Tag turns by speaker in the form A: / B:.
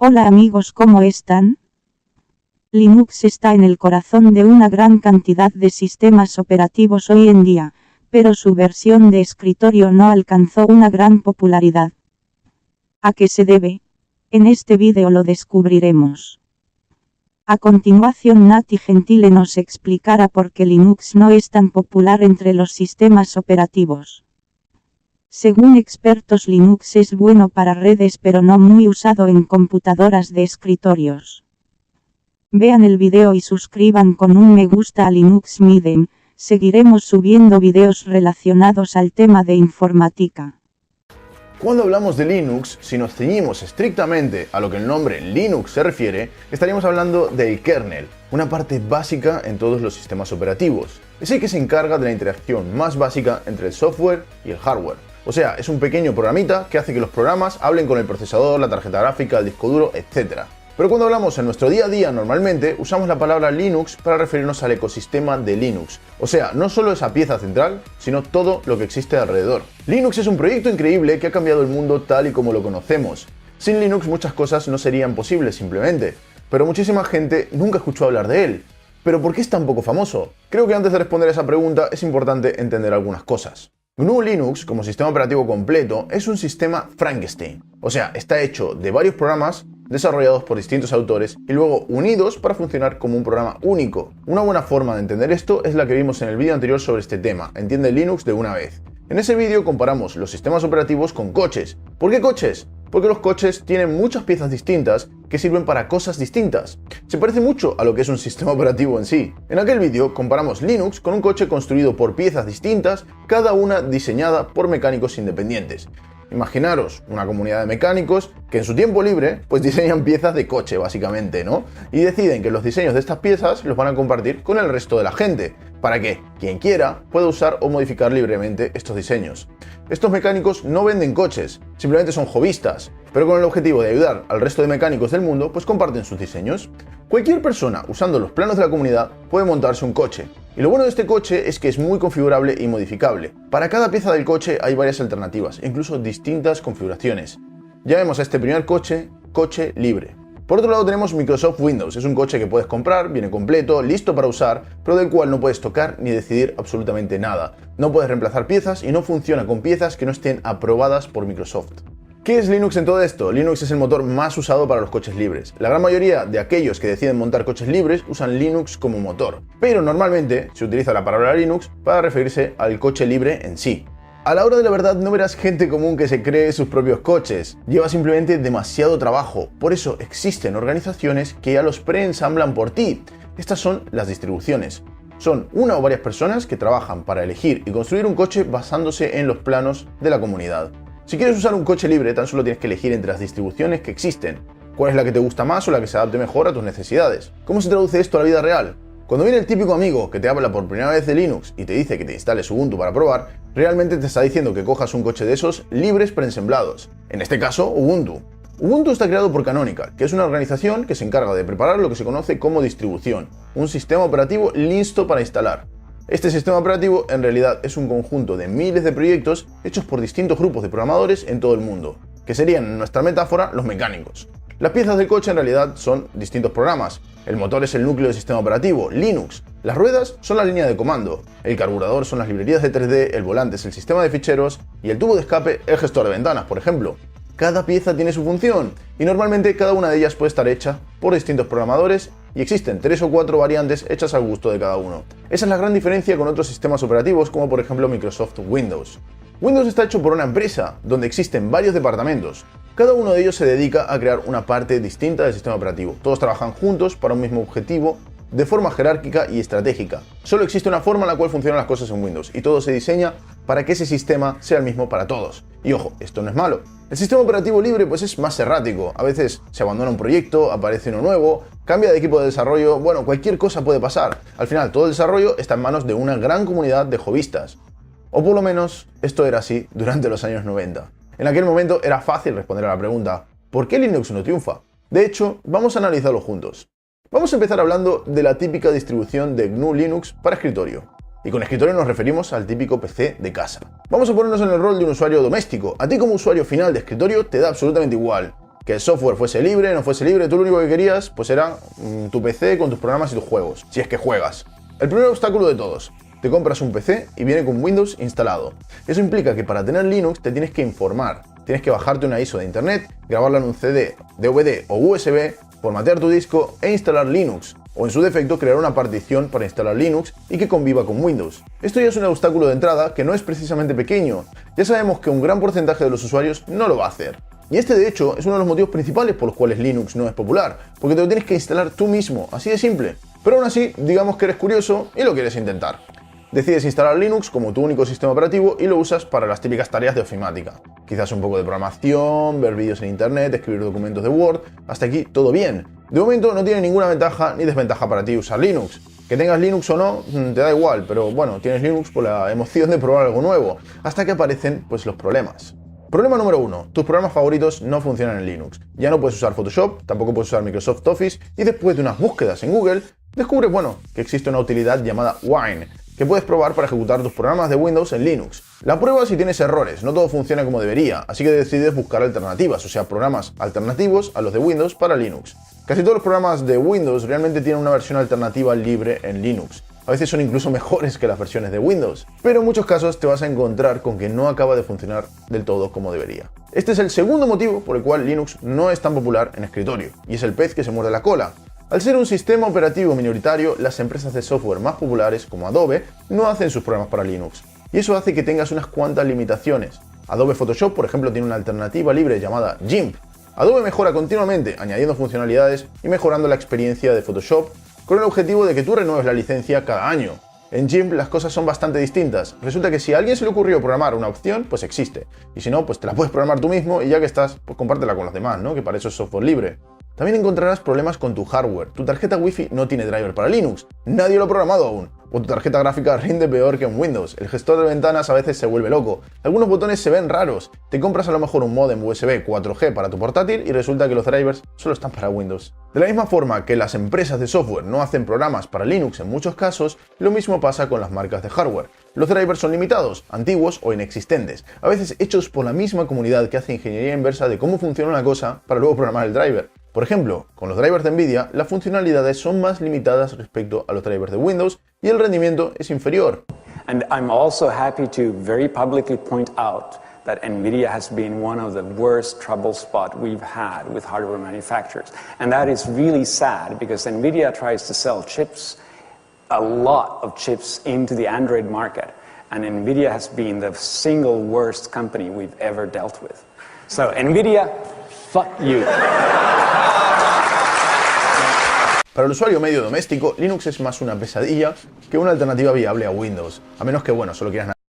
A: Hola amigos, ¿cómo están? Linux está en el corazón de una gran cantidad de sistemas operativos hoy en día, pero su versión de escritorio no alcanzó una gran popularidad. ¿A qué se debe? En este vídeo lo descubriremos. A continuación Nati Gentile nos explicará por qué Linux no es tan popular entre los sistemas operativos. Según expertos, Linux es bueno para redes pero no muy usado en computadoras de escritorios. Vean el video y suscriban con un me gusta a Linux Midem. Seguiremos subiendo videos relacionados al tema de informática.
B: Cuando hablamos de Linux, si nos ceñimos estrictamente a lo que el nombre Linux se refiere, estaríamos hablando del kernel, una parte básica en todos los sistemas operativos. Es el que se encarga de la interacción más básica entre el software y el hardware. O sea, es un pequeño programita que hace que los programas hablen con el procesador, la tarjeta gráfica, el disco duro, etc. Pero cuando hablamos en nuestro día a día, normalmente usamos la palabra Linux para referirnos al ecosistema de Linux. O sea, no solo esa pieza central, sino todo lo que existe alrededor. Linux es un proyecto increíble que ha cambiado el mundo tal y como lo conocemos. Sin Linux muchas cosas no serían posibles simplemente, pero muchísima gente nunca escuchó hablar de él. ¿Pero por qué es tan poco famoso? Creo que antes de responder a esa pregunta es importante entender algunas cosas. GNU Linux, como sistema operativo completo, es un sistema Frankenstein. O sea, está hecho de varios programas desarrollados por distintos autores y luego unidos para funcionar como un programa único. Una buena forma de entender esto es la que vimos en el vídeo anterior sobre este tema, Entiende Linux de una vez. En ese vídeo comparamos los sistemas operativos con coches. ¿Por qué coches? Porque los coches tienen muchas piezas distintas que sirven para cosas distintas. Se parece mucho a lo que es un sistema operativo en sí. En aquel vídeo comparamos Linux con un coche construido por piezas distintas, cada una diseñada por mecánicos independientes. Imaginaros una comunidad de mecánicos que en su tiempo libre pues diseñan piezas de coche básicamente, ¿no? Y deciden que los diseños de estas piezas los van a compartir con el resto de la gente, para que quien quiera pueda usar o modificar libremente estos diseños. Estos mecánicos no venden coches, simplemente son hobbyistas, pero con el objetivo de ayudar al resto de mecánicos del mundo, pues comparten sus diseños. Cualquier persona usando los planos de la comunidad puede montarse un coche. Y lo bueno de este coche es que es muy configurable y modificable. Para cada pieza del coche hay varias alternativas, incluso distintas configuraciones. Llamemos a este primer coche, coche libre. Por otro lado tenemos Microsoft Windows, es un coche que puedes comprar, viene completo, listo para usar, pero del cual no puedes tocar ni decidir absolutamente nada. No puedes reemplazar piezas y no funciona con piezas que no estén aprobadas por Microsoft. ¿Qué es Linux en todo esto? Linux es el motor más usado para los coches libres. La gran mayoría de aquellos que deciden montar coches libres usan Linux como motor, pero normalmente se utiliza la palabra Linux para referirse al coche libre en sí. A la hora de la verdad no verás gente común que se cree sus propios coches. Lleva simplemente demasiado trabajo. Por eso existen organizaciones que ya los preensamblan por ti. Estas son las distribuciones. Son una o varias personas que trabajan para elegir y construir un coche basándose en los planos de la comunidad. Si quieres usar un coche libre, tan solo tienes que elegir entre las distribuciones que existen. ¿Cuál es la que te gusta más o la que se adapte mejor a tus necesidades? ¿Cómo se traduce esto a la vida real? Cuando viene el típico amigo que te habla por primera vez de Linux y te dice que te instales Ubuntu para probar, realmente te está diciendo que cojas un coche de esos libres preensamblados. En este caso, Ubuntu. Ubuntu está creado por Canonical, que es una organización que se encarga de preparar lo que se conoce como distribución, un sistema operativo listo para instalar. Este sistema operativo en realidad es un conjunto de miles de proyectos hechos por distintos grupos de programadores en todo el mundo, que serían en nuestra metáfora los mecánicos. Las piezas del coche en realidad son distintos programas. El motor es el núcleo del sistema operativo, Linux. Las ruedas son la línea de comando. El carburador son las librerías de 3D, el volante es el sistema de ficheros y el tubo de escape el gestor de ventanas, por ejemplo. Cada pieza tiene su función y normalmente cada una de ellas puede estar hecha por distintos programadores y existen 3 o 4 variantes hechas al gusto de cada uno. Esa es la gran diferencia con otros sistemas operativos como por ejemplo Microsoft Windows. Windows está hecho por una empresa donde existen varios departamentos. Cada uno de ellos se dedica a crear una parte distinta del sistema operativo. Todos trabajan juntos para un mismo objetivo de forma jerárquica y estratégica. Solo existe una forma en la cual funcionan las cosas en Windows y todo se diseña para que ese sistema sea el mismo para todos. Y ojo, esto no es malo. El sistema operativo libre pues es más errático. A veces se abandona un proyecto, aparece uno nuevo, cambia de equipo de desarrollo, bueno, cualquier cosa puede pasar. Al final todo el desarrollo está en manos de una gran comunidad de hobbyistas. O por lo menos esto era así durante los años 90. En aquel momento era fácil responder a la pregunta ¿por qué Linux no triunfa? De hecho, vamos a analizarlo juntos. Vamos a empezar hablando de la típica distribución de GNU Linux para escritorio. Y con escritorio nos referimos al típico PC de casa. Vamos a ponernos en el rol de un usuario doméstico. A ti como usuario final de escritorio te da absolutamente igual Que el software fuese libre, no fuese libre, tú lo único que querías pues era tu PC con tus programas y tus juegos, si es que juegas. El primer obstáculo de todos: te compras un PC y viene con Windows instalado. Eso implica que para tener Linux te tienes que informar, tienes que bajarte una ISO de internet, grabarla en un CD, DVD o USB, formatear tu disco e instalar Linux, o en su defecto crear una partición para instalar Linux y que conviva con Windows. Esto ya es un obstáculo de entrada que no es precisamente pequeño. Ya sabemos que un gran porcentaje de los usuarios no lo va a hacer. Y este de hecho es uno de los motivos principales por los cuales Linux no es popular, porque te lo tienes que instalar tú mismo, así de simple. Pero aún así, digamos que eres curioso y lo quieres intentar. Decides instalar Linux como tu único sistema operativo y lo usas para las típicas tareas de ofimática. Quizás un poco de programación, ver vídeos en internet, escribir documentos de Word, hasta aquí todo bien. De momento no tiene ninguna ventaja ni desventaja para ti usar Linux. Que tengas Linux o no, te da igual, pero bueno, tienes Linux por la emoción de probar algo nuevo, hasta que aparecen pues los problemas. Problema número 1. Tus programas favoritos no funcionan en Linux. Ya no puedes usar Photoshop, tampoco puedes usar Microsoft Office y después de unas búsquedas en Google, descubres, que existe una utilidad llamada Wine, que puedes probar para ejecutar tus programas de Windows en Linux. La prueba si tienes errores, no todo funciona como debería, así que decides buscar alternativas, o sea, programas alternativos a los de Windows para Linux. Casi todos los programas de Windows realmente tienen una versión alternativa libre en Linux. A veces son incluso mejores que las versiones de Windows, pero en muchos casos te vas a encontrar con que no acaba de funcionar del todo como debería. Este es el segundo motivo por el cual Linux no es tan popular en escritorio, y es el pez que se muerde la cola. Al ser un sistema operativo minoritario, las empresas de software más populares, como Adobe, no hacen sus programas para Linux, y eso hace que tengas unas cuantas limitaciones. Adobe Photoshop, por ejemplo, tiene una alternativa libre llamada GIMP. Adobe mejora continuamente, añadiendo funcionalidades y mejorando la experiencia de Photoshop, con el objetivo de que tú renueves la licencia cada año. En GIMP las cosas son bastante distintas. Resulta que si a alguien se le ocurrió programar una opción, pues existe. Y si no, pues te la puedes programar tú mismo y ya que estás, pues compártela con los demás, ¿no? Que para eso es software libre. También encontrarás problemas con tu hardware. Tu tarjeta Wi-Fi no tiene driver para Linux. Nadie lo ha programado aún. O tu tarjeta gráfica rinde peor que en Windows. El gestor de ventanas a veces se vuelve loco. Algunos botones se ven raros. Te compras a lo mejor un módem USB 4G para tu portátil y resulta que los drivers solo están para Windows. De la misma forma que las empresas de software no hacen programas para Linux en muchos casos, lo mismo pasa con las marcas de hardware. Los drivers son limitados, antiguos o inexistentes, a veces hechos por la misma comunidad que hace ingeniería inversa de cómo funciona una cosa para luego programar el driver. Por ejemplo, con los drivers de Nvidia, las funcionalidades son más limitadas respecto a los drivers de Windows y el rendimiento es inferior.
C: And I'm also happy to very publicly point out that Nvidia has been one of the worst trouble spot we've had with hardware manufacturers. And that is really sad because Nvidia tries to sell chips, a lot of chips into the Android market. And Nvidia has been the single worst company we've ever dealt with. So Nvidia, fuck you.
B: Para el usuario medio doméstico, Linux es más una pesadilla que una alternativa viable a Windows, a menos que, solo quieras